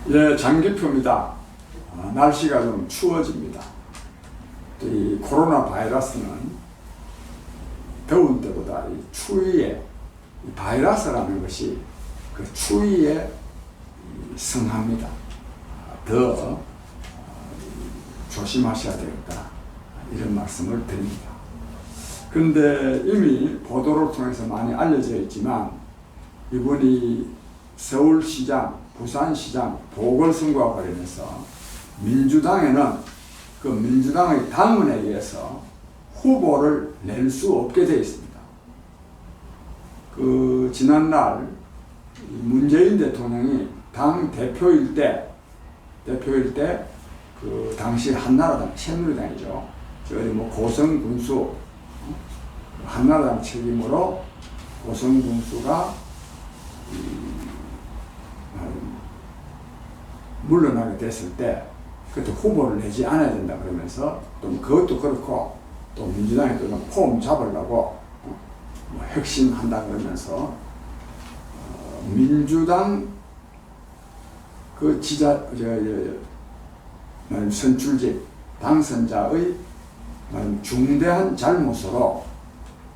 예, 장기표입니다. 날씨가 좀 추워집니다. 이 코로나 바이러스는 더운 때보다 이 추위에, 이 바이러스라는 것이 그 추위에 승합니다. 더 조심하셔야 되겠다, 이런 말씀을 드립니다. 그런데 이미 보도를 통해서 많이 알려져 있지만, 이번이 서울시장, 부산시장 보궐선거와 관련해서 민주당에는 그 민주당의 당원에 의해서 후보를 낼 수 없게 되어 있습니다. 그 지난날 문재인 대통령이 당 대표일 때 그 당시 한나라당, 새누리당이죠. 저희 뭐 고성군수, 한나라당 책임으로 고성군수가 물러나게 됐을 때, 그때 후보를 내지 않아야 된다 그러면서, 또 그것도 그렇고, 또 민주당이 또 폼 잡으려고 뭐 혁신한다 그러면서, 민주당 그 선출직 당선자의 중대한 잘못으로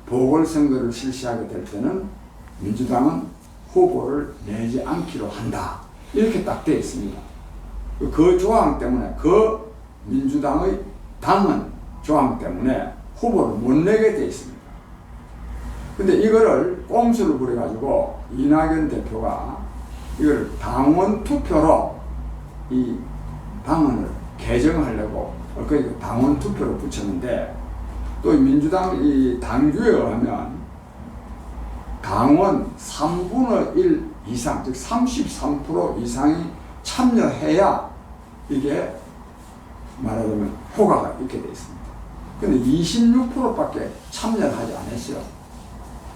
보궐선거를 실시하게 될 때는 민주당은 후보를 내지 않기로 한다, 이렇게 딱 되어 있습니다. 그 조항 때문에, 그 민주당의 당헌 조항 때문에 후보를 못 내게 되어 있습니다. 근데 이거를 꼼수를 부려가지고 이낙연 대표가 이걸 당원 투표로 이 당헌을 개정하려고 그러니까 당원 투표로 붙였는데, 또 민주당 이 당규에 의하면 당원 3분의 1 이상, 즉 33% 이상이 참여해야 이게 말하자면 효과가 있게 되어 있습니다. 근데 26%밖에 참여를 하지 않았어요.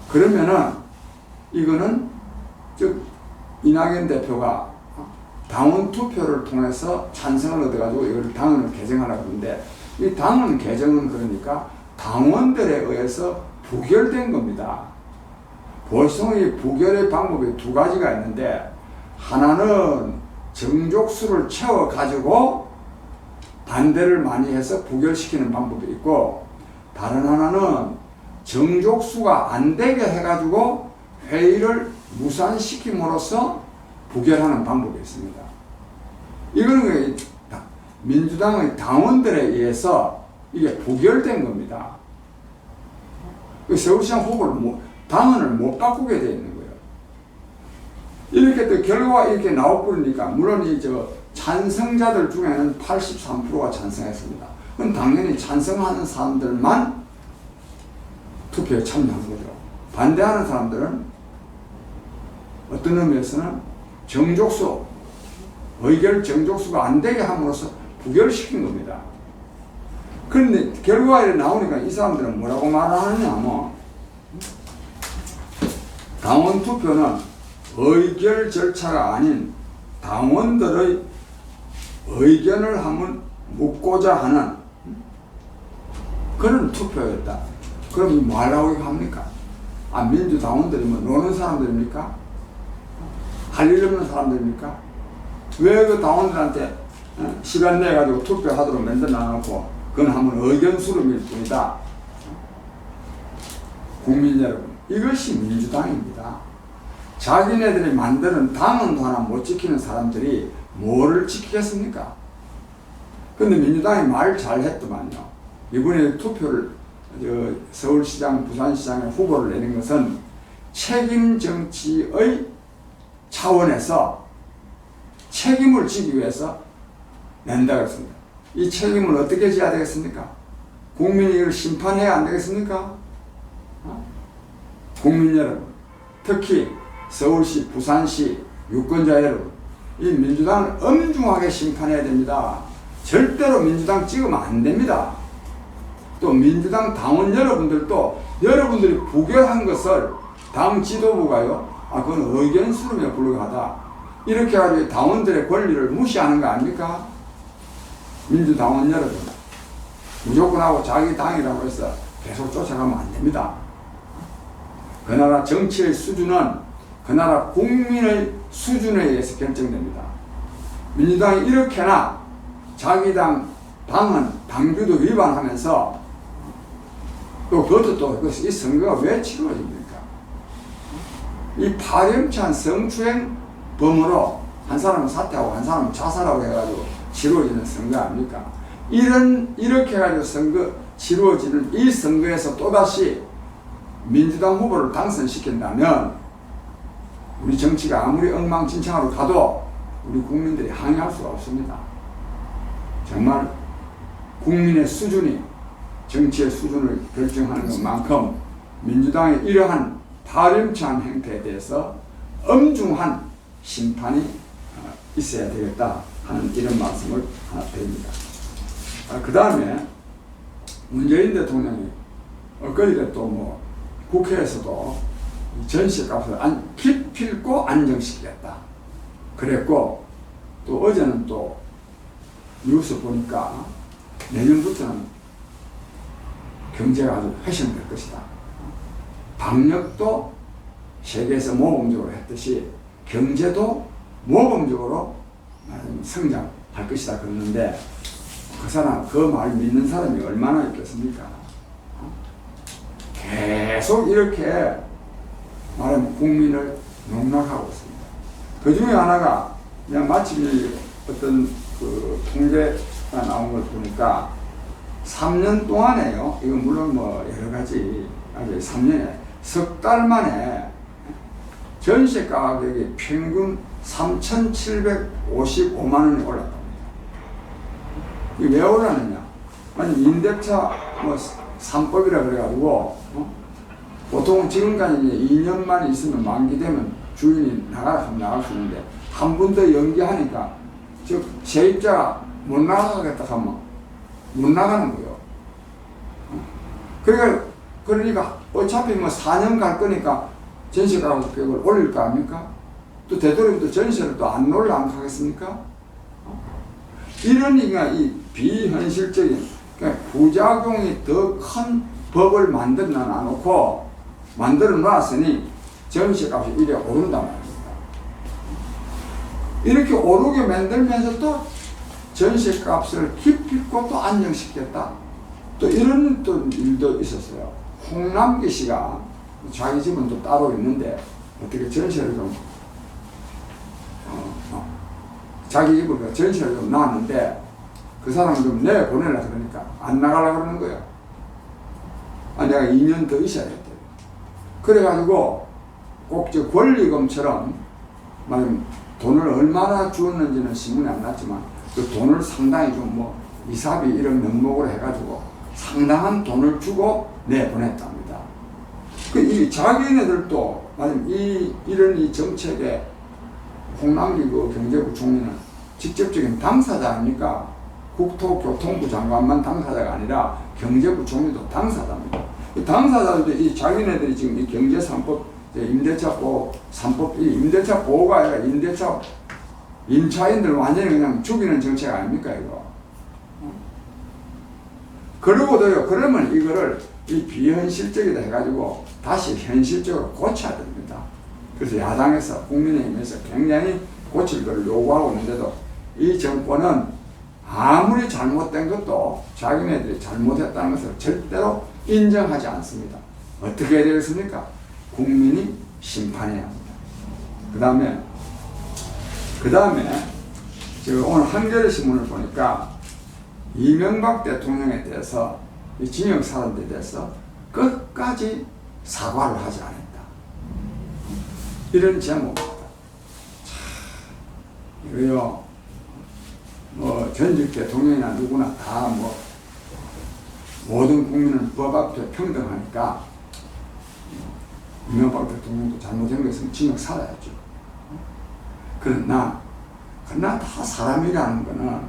그러면은 이거는 즉 이낙연 대표가 당원 투표를 통해서 찬성을 얻어가지고 이걸 당원을 개정하려고 하는데, 이 당원 개정은 그러니까 당원들에 의해서 부결된 겁니다. 보통 이 부결의 방법이 두 가지가 있는데, 하나는 정족수를 채워가지고 반대를 많이 해서 부결시키는 방법이 있고, 다른 하나는 정족수가 안 되게 해가지고 회의를 무산시킴으로써 부결하는 방법이 있습니다. 이거는 민주당의 당원들에 의해서 이게 부결된 겁니다. 서울시장 후보를 당원을 못 바꾸게 되어 있는 거예요. 이렇게 또 결과가 이렇게 나와버리니까, 물론 찬성자들 중에는 83%가 찬성했습니다. 그럼 당연히 찬성하는 사람들만 투표에 참여한 거죠. 반대하는 사람들은 어떤 의미에서는 의결 정족수가 안 되게 함으로써 부결시킨 겁니다. 그런데 결과가 나오니까 이 사람들은 뭐라고 말하느냐, 당원 투표는 의결 절차가 아닌 당원들의 의견을 한번 묻고자 하는 그런 투표였다. 그럼 뭐 하려고 합니까? 민주당원들이 노는 사람들입니까? 할 일 없는 사람들입니까? 왜 그 당원들한테 시간 내가지고 투표하도록 만들어 놔놓고, 그건 한번 의견 수렴일 뿐이다. 국민 여러분, 이것이 민주당입니다. 자기네들이 만드는 당헌도 하나 못 지키는 사람들이 뭐를 지키겠습니까? 근데 민주당이 말 잘했더만요. 이번에 투표를 서울시장, 부산시장에 후보를 내는 것은 책임 정치의 차원에서 책임을 지기 위해서 낸다고 했습니다. 이 책임을 어떻게 져야 되겠습니까? 국민이 이걸 심판해야 안 되겠습니까? 국민 여러분, 특히 서울시, 부산시 유권자 여러분, 이 민주당을 엄중하게 심판해야 됩니다. 절대로 민주당 찍으면 안 됩니다. 또 민주당 당원 여러분들도 여러분들이 부결한 것을 당 지도부가요, 그건 의견 수렴에 불과하다, 이렇게 해가지고 당원들의 권리를 무시하는 거 아닙니까? 민주당원 여러분, 무조건 하고 자기 당이라고 해서 계속 쫓아가면 안 됩니다. 그 나라 정치의 수준은 그 나라 국민의 수준에 의해서 결정됩니다. 민주당이 이렇게나 자기 당 당은 당규도 위반하면서 또 그것도 또 이 선거가 왜 치러집니까? 이 파렴치한 성추행 범으로 한 사람은 사퇴하고 한 사람은 자살하고 해가지고 치러지는 선거 아닙니까? 이렇게 해가지고 선거 치러지는 이 선거에서 또다시 민주당 후보를 당선시킨다면 우리 정치가 아무리 엉망진창으로 가도 우리 국민들이 항의할 수가 없습니다. 정말 국민의 수준이 정치의 수준을 결정하는 것만큼 민주당의 이러한 파렴치한 행태에 대해서 엄중한 심판이 있어야 되겠다 하는 이런 말씀을 하나 드립니다. 그 다음에 문재인 대통령이 엊그제 또 뭐 국회에서도 전세값을 기필코 안정시키겠다 그랬고, 또 어제는 또 뉴스 보니까 내년부터는 경제가 아주 훼손될 것이다. 방역도 세계에서 모범적으로 했듯이 경제도 모범적으로 성장할 것이다 그러는데, 그 사람 그 말 믿는 사람이 얼마나 있겠습니까? 계속 이렇게 말하면 국민을 농락하고 있습니다. 그 중에 하나가 그냥 마침 어떤 그 통계가 나온 걸 보니까 3년 동안에요. 이건 물론 뭐 여러 가지 3년에 석 달 만에 전세 가격이 평균 3,755만 원이 올랐답니다. 이게 왜 올랐느냐? 아니 임대차 뭐 3법이라 그래가지고 보통 지금까지 2년만 있으면 만기되면 주인이 나가라 하면 나갈 수 있는데 한 번 더 연기하니까 즉 세입자가 못 나가겠다 하면 못 나가는 거예요. 그러니까 어차피 뭐 4년 갈 거니까 전세 가격을 올릴 거 아닙니까? 또 되도록이면 전세를 또 안 올라가겠습니까? 이러니까 이 비현실적인 그러니까 부작용이 더 큰 법을 만들어 놔놓고 만들어 놨으니 전세값이 이래 오른단 말입니다. 이렇게 오르게 만들면서 또 전세값을 기필코 또 안정시켰다. 또 이런 또 일도 있었어요. 홍남기 씨가 자기 집은 또 따로 있는데 어떻게 전세를 좀 자기 집을 전세를 좀 놨는데 그 사람을 좀 내보내려 그러니까 안 나가려고 그러는 거예요. 내가 2년 더 있어야 됐대. 그래가지고 꼭 저 권리금처럼 돈을 얼마나 주었는지는 신문에 안 났지만 그 돈을 상당히 좀 뭐 이사비 이런 명목으로 해가지고 상당한 돈을 주고 내보냈답니다. 이 자기네들도 이런 이 정책에 홍남기 그 경제부총리는 직접적인 당사자 아닙니까? 국토교통부 장관만 당사자가 아니라 경제부총리도 당사자입니다. 이 당사자들도 이 자기네들이 지금 이 경제 3법, 임대차 보호 3법, 이 임대차 보호가 아니라 임대차 임차인들 완전히 그냥 죽이는 정책 아닙니까 이거? 그러고도요. 그러면 이거를 이 비현실적이다 해가지고 다시 현실적으로 고쳐야 됩니다. 그래서 야당에서 국민의힘에서 굉장히 고칠 것을 요구하고 있는데도 이 정권은 아무리 잘못된 것도 자기네들이 잘못했다는 것을 절대로 인정하지 않습니다. 어떻게 해야 되겠습니까? 국민이 심판해야 합니다. 그 다음에 제가 오늘 한겨레 신문을 보니까 이명박 대통령에 대해서 이 진영 사람들에 대해서 끝까지 사과를 하지 않았다. 이런 제목입니다. 이거요. 뭐 전직 대통령이나 누구나 다 뭐 모든 국민은 법 앞에 평등하니까 이명박 대통령도 잘못된 것은 징역 살아야죠. 그러나 다 사람이라는 거는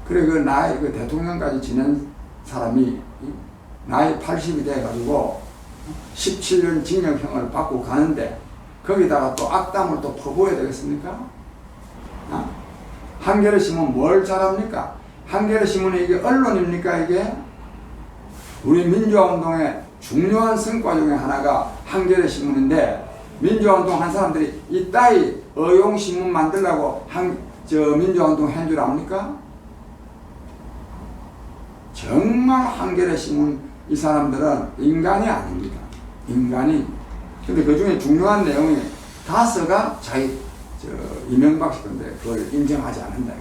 그래 그 나이 그 대통령까지 지낸 사람이 나이 80이 돼가지고 17년 징역형을 받고 가는데 거기다가 또 악담을 또 퍼부어야 되겠습니까? 한겨레 신문 뭘 잘합니까? 한겨레 신문이 이게 언론입니까 이게? 우리 민주화운동의 중요한 성과 중에 하나가 한겨레 신문인데 민주화운동 한 사람들이 이따위 어용신문 만들려고 민주화운동 한 줄 압니까? 정말 한겨레 신문 이 사람들은 인간이 아닙니다. 인간이. 근데 그 중에 중요한 내용이 다스가 이명박 씨 건데 그걸 인정하지 않는다.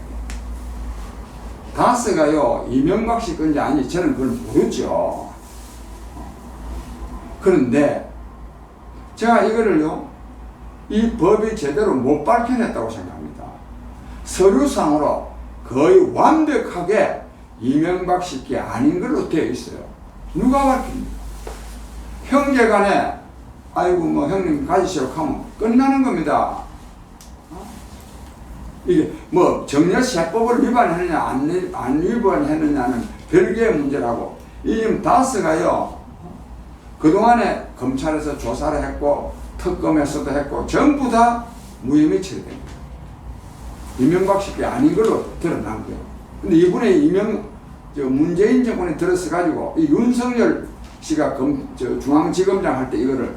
다스가요, 이명박 씨 건지 아닌지 저는 그걸 모르죠. 그런데 제가 이거를요, 이 법이 제대로 못 밝혀냈다고 생각합니다. 서류상으로 거의 완벽하게 이명박 씨께 아닌 걸로 되어 있어요. 누가 밝힙니까? 형제간에 아이고 뭐 형님 가지시라고 하면 끝나는 겁니다. 이게 뭐 정려세법을 위반했느냐 안 위반했느냐는 별개의 문제라고. 이 다스가요, 그동안에 검찰에서 조사를 했고 특검에서도 했고 전부 다 무혐의 처리됩니다. 이명박 씨께 아닌 걸로 드러난 거예요. 근데 이번에 문재인 정권이 들어서 가지고 이 윤석열 씨가 중앙지검장 할 때 이거를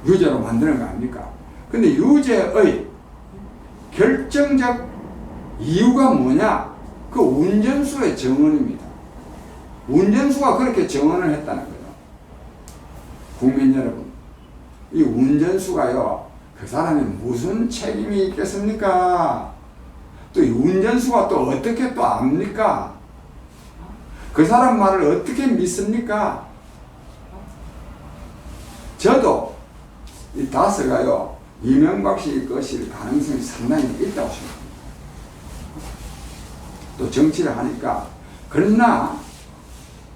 유죄로 만드는 거 아닙니까? 근데 유죄의 결정적 이유가 뭐냐? 그 운전수의 증언입니다. 운전수가 그렇게 증언을 했다는 거예요. 국민 여러분, 이 운전수가요, 그 사람이 무슨 책임이 있겠습니까? 또 이 운전수가 또 어떻게 또 압니까? 그 사람 말을 어떻게 믿습니까? 저도 이 다스가요, 이명박 씨 것일 가능성이 상당히 있다고 생각합니다. 또 정치를 하니까. 그러나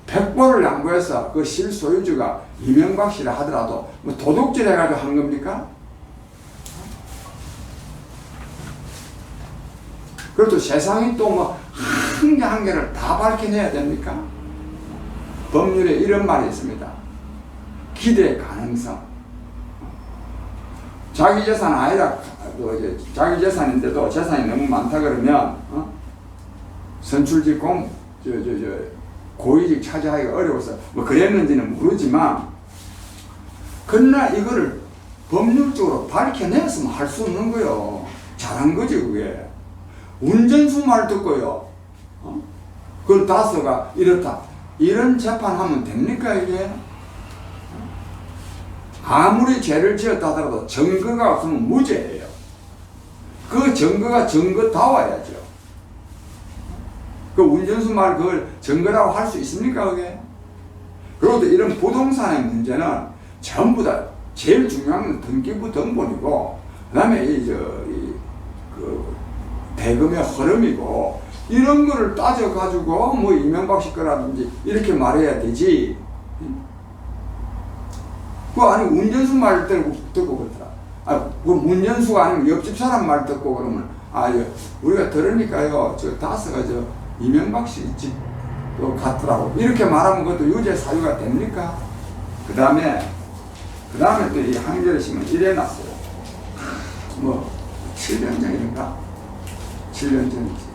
100보를 양보해서 그 실소유주가 이명박 씨라 하더라도 뭐 도둑질 해가지고 한 겁니까? 그래도 세상이 또 뭐 한 개 한 개를 다 밝혀내야 됩니까? 법률에 이런 말이 있습니다. 기대 가능성. 자기 재산 아니라 자기 재산인데도 재산이 너무 많다 그러면 선출직 고위직 차지하기가 어려워서 뭐 그랬는지는 모르지만, 그러나 이거를 법률적으로 밝혀냈으면 할 수 없는 거요. 잘한 거지 그게. 운전수 말 듣고요, 그걸 다스가 이렇다 이런 재판하면 됩니까 이게? 아무리 죄를 지었다 하더라도 증거가 없으면 무죄예요. 그 증거가 증거다워야죠. 그 운전수 말 그걸 증거라고 할 수 있습니까 그게? 그리고 또 이런 부동산의 문제는 전부 다 제일 중요한 건 등기부 등본이고, 그 다음에 그 대금의 흐름이고, 이런 거를 따져가지고 뭐 이명박 씨 거라든지 이렇게 말해야 되지. 아니 운전수 말 듣고 그러더라. 그 운전수가 아니면 옆집 사람 말 듣고 그러면 우리가 들으니까요, 저 다스가 이명박 씨 집도 같더라고 이렇게 말하면 그것도 유죄 사유가 됩니까? 그 다음에 또 이 한겨레 신문 이래 놨어요. 뭐 7년 전인가? 7년 전이지.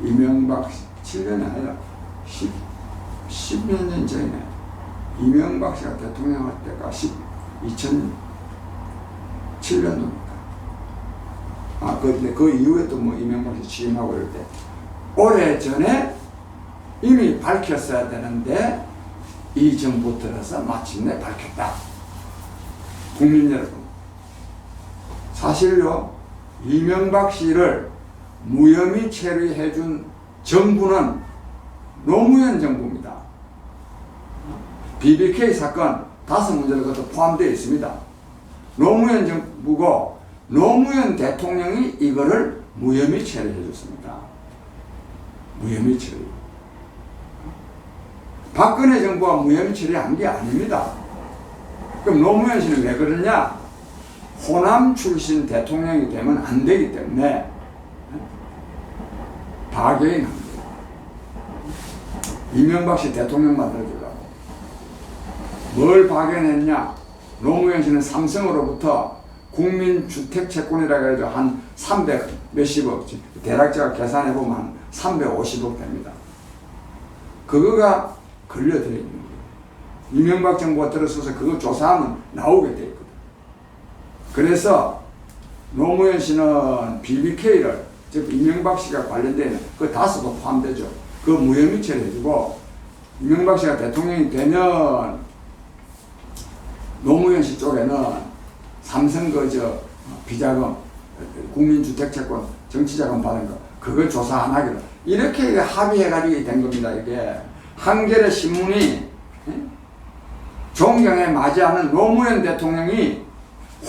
이명박 씨 7년이 아니라 10몇 년 전이네. 이명박 씨가 대통령 할 때가 2007년도입니다. 근데 그 이후에 또 뭐 이명박 씨 취임하고 이럴 때 오래전에 이미 밝혔어야 되는데 이 정부 들어서 마침내 밝혔다. 국민 여러분, 사실요, 이명박 씨를 무혐의 처리해준 정부는 노무현 정부입니다. BBK 사건 5문제도 그것도 포함되어 있습니다. 노무현 정부고 노무현 대통령이 이거를 무혐의 처리해 줬습니다. 무혐의 처리. 박근혜 정부가 무혐의 처리한 게 아닙니다. 그럼 노무현 씨는 왜 그러냐? 호남 출신 대통령이 되면 안 되기 때문에 박해인 한 거예요. 이명박 씨 대통령 만들어주려고. 뭘 박해냈냐? 노무현 씨는 삼성으로부터 국민주택채권이라고 해도 한 300 몇십억, 대략 제가 계산해보면 한 350억 됩니다. 그거가 걸려들어 있는 거예요. 이명박 정부가 들어서서 그거 조사하면 나오게 돼 있거든. 그래서 노무현 씨는 BBK를, 즉 이명박 씨가 관련된 그 다수도 포함되죠. 그 무혐의 처리해주고, 이명박 씨가 대통령이 되면 노무현 씨 쪽에는 삼성 비자금, 국민주택채권, 정치자금 받은 거, 그걸 조사 안 하기로. 이렇게 합의해가지고 된 겁니다, 이게. 한겨레 신문이, 존경에 맞이하는 노무현 대통령이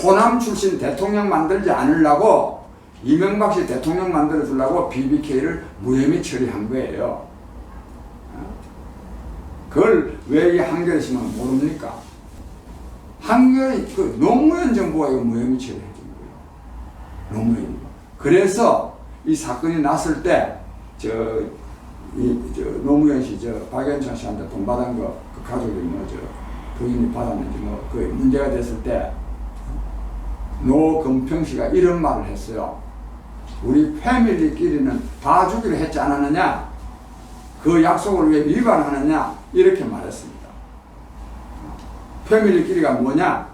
호남 출신 대통령 만들지 않으려고 이명박 씨 대통령 만들어 주려고 BBK를 무혐의 처리한 거예요. 그걸 왜 이 한겨레 신문은 모릅니까? 한겨레, 노무현 정부가 이거 무혐의 처리해 준 거예요. 노무현이. 그래서 이 사건이 났을 때, 노무현 씨, 박연차 씨한테 돈 받은 거, 그 가족이 부인이 받았는지 그 문제가 됐을 때, 노금평 씨가 이런 말을 했어요. 우리 패밀리끼리는 봐주기로 했지 않았느냐? 그 약속을 왜 위반하느냐? 이렇게 말했습니다. 패밀리끼리가 뭐냐?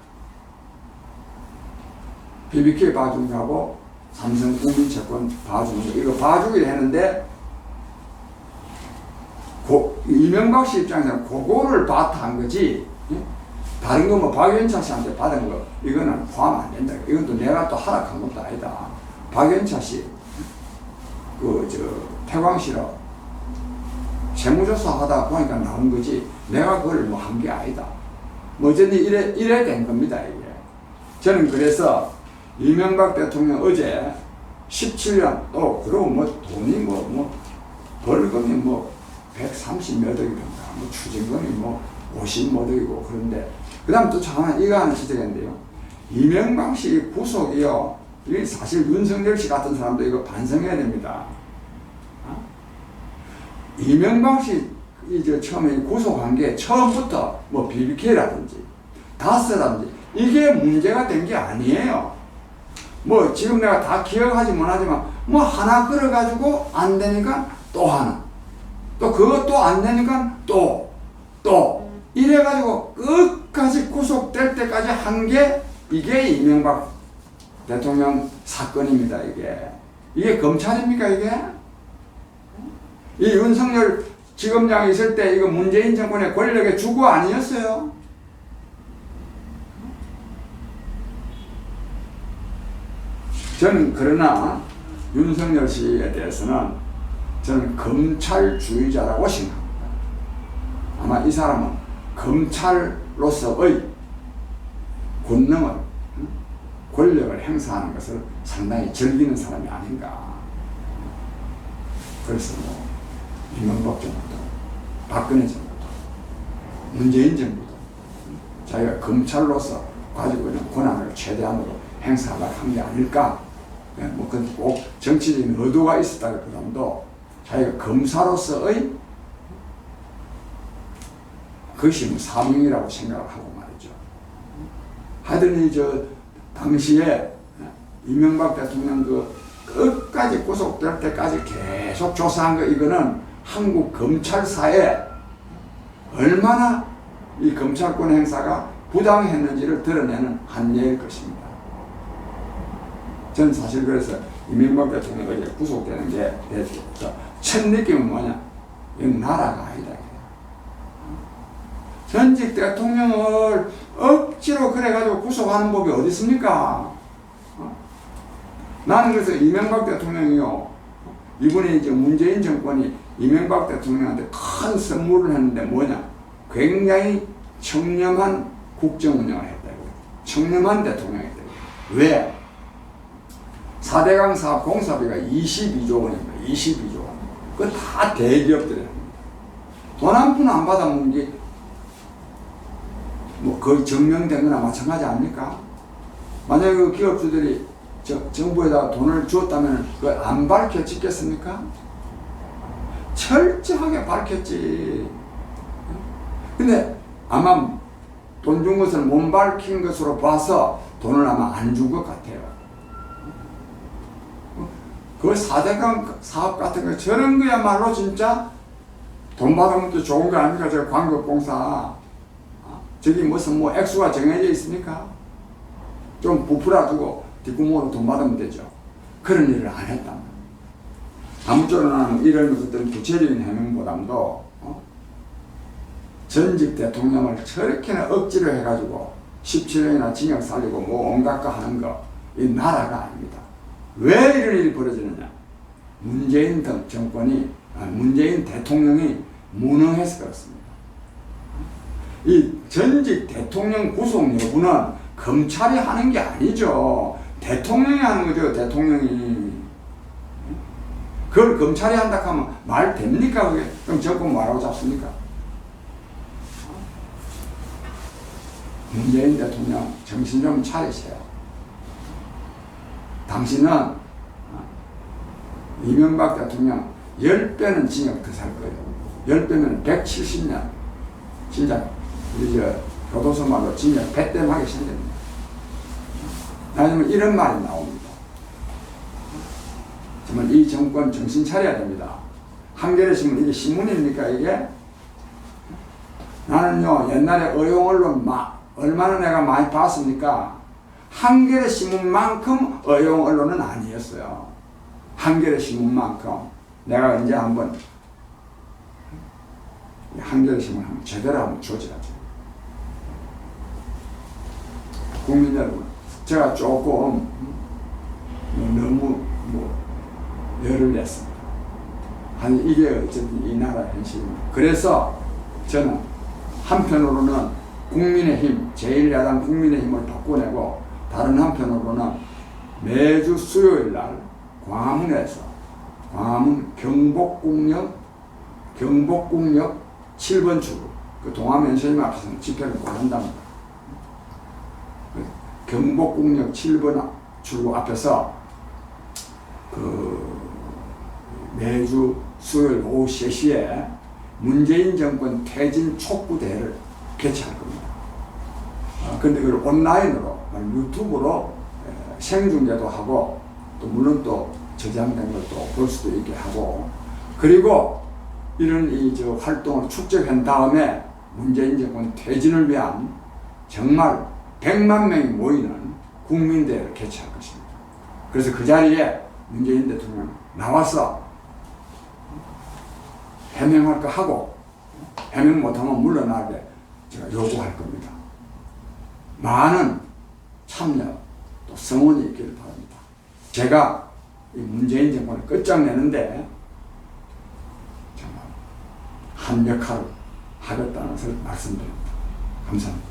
BBK 봐주는 거하고 삼성 국민채권 봐주는 거. 이거 봐주기로 했는데, 이명박 씨 입장에서는 그거를 바탕한 거지, 다른 거 박연차 씨한테 받은 거, 이거는 포함 안 된다. 이건 또 내가 또 하락한 것도 아니다. 박연차 씨, 태광시로 세무조사 하다 보니까 나온 거지, 내가 그걸 한 게 아니다. 어쨌든 이래 된 겁니다, 이게. 저는 그래서 이명박 대통령 어제 17년, 그리고 돈이 벌금이 130몇 억이던가, 추징금이 50몇 억이고, 그런데, 그 다음 또 잠깐 이거 하나 지적했는데요. 이명박 씨 구속이요. 이게 사실 윤석열 씨 같은 사람도 이거 반성해야 됩니다. 이명박 씨, 처음에 구속한 게 처음부터 BBK라든지, 다스라든지, 이게 문제가 된 게 아니에요. 지금 내가 다 기억하지 못하지만, 하나 끌어가지고 안 되니까 또 하나. 또 그것도 안 되니까 또. 이래가지고 끝까지 구속될 때까지 한 게 이게 이명박 대통령 사건입니다, 이게 검찰입니까, 이게? 이 윤석열 지검장이 있을 때 이거 문재인 정권의 권력의 주구 아니었어요? 저는 그러나 윤석열 씨에 대해서는 저는 검찰주의자라고 생각합니다. 아마 이 사람은 검찰로서의 권능을, 권력을 행사하는 것을 상당히 즐기는 사람이 아닌가. 그래서 이명박 정부도, 박근혜 정부도, 문재인 정부도 자기가 검찰로서 가지고 있는 권한을 최대한으로 행사하려고 한 게 아닐까. 꼭 정치적인 의도가 있었다기보다도 자기가 검사로서의 그것이 사명이라고 생각을 하고 말이죠. 하여튼 당시에 이명박 대통령 끝까지 구속될 때까지 계속 조사한 거, 이거는 한국 검찰사에 얼마나 이 검찰권 행사가 부당했는지를 드러내는 한 예일 것입니다. 저는 사실 그래서 이명박 대통령이 구속되는 게 첫 느낌은 뭐냐? 이건 나라가 아니다. 전직 대통령을 억지로 그래가지고 구속하는 법이 어디 있습니까? 나는 그래서 이명박 대통령이요, 이번에 문재인 정권이 이명박 대통령한테 큰 선물을 했는데 뭐냐? 굉장히 청렴한 국정 운영을 했다. 청렴한 대통령이다. 왜? 4대강 사업 공사비가 22조 원입니다. 22조 원. 그거 다 대기업들이 합니다. 돈 한 푼 안 받아먹는 게 거의 증명된 거나 마찬가지 아닙니까? 만약에 그 기업주들이 정부에다가 돈을 주었다면 그걸 안 밝혀지겠습니까? 철저하게 밝혔지. 근데 아마 돈 준 것을 못 밝힌 것으로 봐서 돈을 아마 안 준 것 같아요. 그 4대강 사업 같은 거, 저런 거야말로 진짜 돈 받아먹기 좋은 거 아닙니까? 저 광급공사. 저기 무슨 액수가 정해져 있습니까? 좀 부풀어주고 뒷구멍으로 돈 받으면 되죠. 그런 일을 안 했단 말이에요. 아무쪼록 이런 것들은 구체적인 해명보다도 전직 대통령을 저렇게나 억지로 해가지고 17년이나 징역 살리고 뭐 온갖 거 하는 거, 이 나라가 아닙니다. 왜 이런 일이 벌어지느냐? 문재인 정권이, 문재인 대통령이 무능해서 그렇습니다. 이 전직 대통령 구속 여부는 검찰이 하는 게 아니죠. 대통령이 하는 거죠. 대통령이. 그걸 검찰이 한다 하면 말 됩니까? 그게? 그럼 정권 뭐라고 잡습니까? 문재인 대통령 정신 좀 차리세요. 당신은 이명박 대통령 10배는 징역 더 살 거예요. 10배면 170년. 진짜 우리 교도소 말로 징역 100대 하게 생깁니다. 아니면 이런 말이 나옵니다. 정말 이 정권 정신 차려야 됩니다. 한겨레 신문, 이게 신문입니까 이게? 나는요 옛날에 어용언론 얼마나 내가 많이 봤습니까? 한겨레 신문만큼 어용언론은 아니었어요. 한겨레 신문만큼. 내가 이제 한번 한겨레 신문 한번 제대로 한번 조져야죠. 국민 여러분, 제가 조금 너무 열을 냈습니다. 아니 이게 어쨌든 이 나라 현실입니다. 그래서 저는 한편으로는 국민의힘, 제1야당 국민의힘을 바꿔내고 다른 한편으로는 매주 수요일 날 광화문에서 광화문 경복궁역 7번 출구, 그 동아면세점 앞에서는 집회를 못 한답니다. 경복궁역 7번 출구 앞에서 매주 수요일 오후 3시에 문재인 정권 퇴진 촉구대회를 개최할 겁니다. 근데 그걸 온라인으로, 유튜브로 생중계도 하고, 또 물론 또 저장된 걸 또 볼 수도 있게 하고, 그리고 이런 활동을 축적한 다음에 문재인 정권 퇴진을 위한 정말 100만 명이 모이는 국민대회를 개최할 것입니다. 그래서 그 자리에 문재인 대통령 나와서 해명할 거 하고, 해명 못하면 물러나게 제가 요구할 겁니다. 많은 참여 또 성원이 있기를 바랍니다. 제가 이 문재인 정권을 끝장내는데 정말 한 역할을 하겠다는 것을 말씀드립니다. 감사합니다.